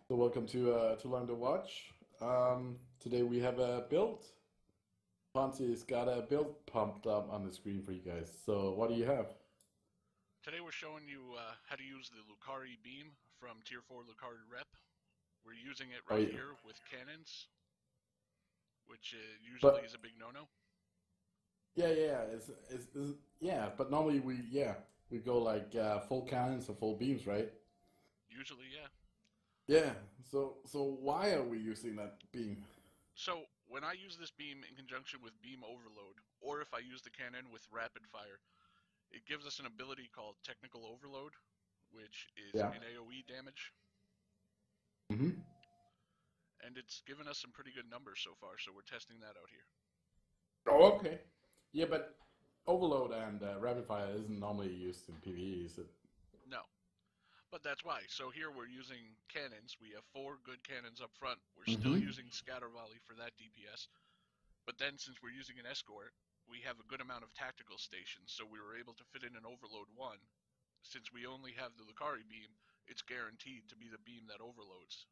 So welcome to Learn to Watch. Today we have a build. Aponte's got a build pumped up on the screen for you guys. So what do you have? Today we're showing you how to use the Lukari Beam from Tier 4 Lukari Rep. We're using it Oh right yeah, here with cannons, which usually is but a big no-no. yeah, yeah. But normally we go like full cannons or full beams, right? Usually, yeah. Yeah. So why are we using that beam? So when I use this beam in conjunction with Beam Overload, or if I use the cannon with Rapid Fire, it gives us an ability called Technical Overload, which is Yeah. an AoE damage, Mm-hmm. and it's given us some pretty good numbers so far, so we're testing that out here. Oh, okay. Yeah, but overload and rapid fire isn't normally used in PvE, is it? No, but that's why. So here we're using cannons. We have 4 good cannons up front. We're still Mm-hmm. using Scatter Volley for that DPS. But then since we're using an escort, we have a good amount of tactical stations, so we were able to fit in an overload 1. Since we only have the Lukari beam, it's guaranteed to be the beam that overloads.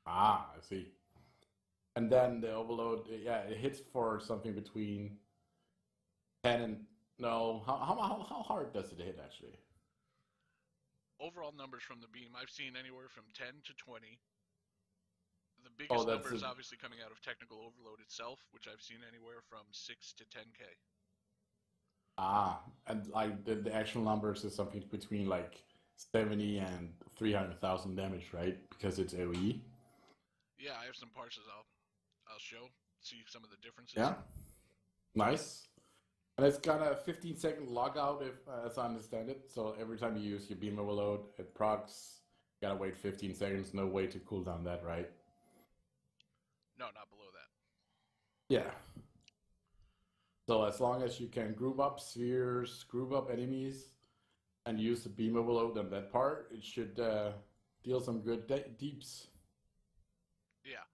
Ah, I see. And then the overload, yeah, it hits for something between 10 and no, how hard does it hit actually? Overall numbers from the beam, I've seen anywhere from 10 to 20. The Oh, biggest that's number is a obviously coming out of technical overload itself, which I've seen anywhere from 6 to 10k. and like the actual numbers is something between like 70 and 300,000 damage, right? Because it's AoE. Yeah, I have some parses I'll show, see some of the differences. Yeah, nice. And it's got a 15-second logout, if as I understand it. So every time you use your beam overload, it procs. You gotta wait 15 seconds. No way to cool down that, right? No, not below that. Yeah. So as long as you can group up spheres, group up enemies, and use the beam overload on that part, it should deal some good deeps. Yeah.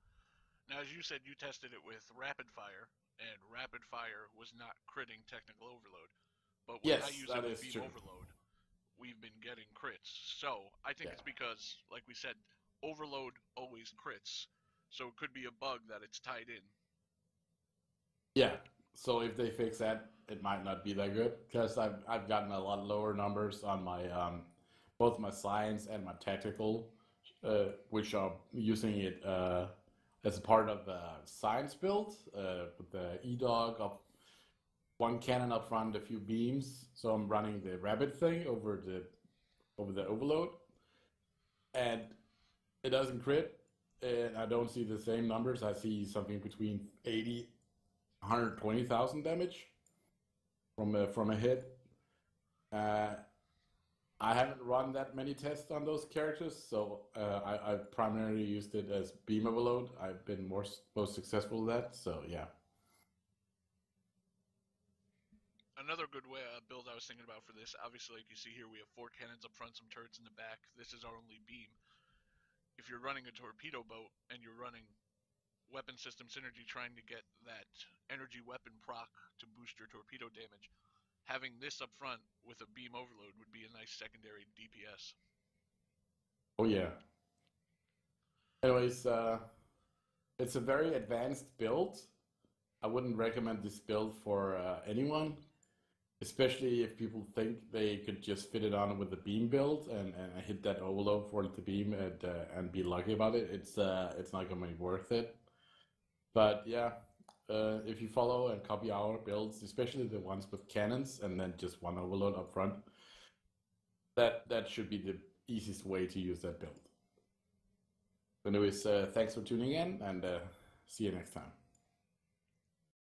Now, as you said, you tested it with rapid fire, and rapid fire was not critting technical overload. But when I Yes, use that it with is beam true. overload, we've been getting crits. So I think Yeah. it's because, like we said, overload always crits. So it could be a bug that it's tied in. Yeah. So if they fix that, it might not be that good because I've gotten a lot lower numbers on my both my science and my tactical, which are using it as a part of the science build with the E-Dog of one cannon up front, a few beams. So I'm running the rabbit thing over the overload, and it doesn't crit. And I don't see the same numbers. I see something between 80, 120,000 damage from a hit. Uh, I haven't run that many tests on those characters, so I primarily used it as beam overload. I've been most successful with that. So yeah, Another good way build I was thinking about for this, obviously, like you see here, we have 4 cannons up front, some turrets in the back. This is our only beam. If you're running a torpedo boat and you're running weapon system synergy trying to get that energy weapon proc to boost your torpedo damage, having this up front with a beam overload would be a nice secondary DPS. oh yeah. Anyways, it's a very advanced build. I wouldn't recommend this build for anyone, especially if people think they could just fit it on with the beam build and hit that overload for the beam and be lucky about it. It's not gonna be worth it. But yeah, if you follow and copy our builds, especially the ones with cannons and then just one overload up front, that should be the easiest way to use that build. Anyways, thanks for tuning in and see you next time.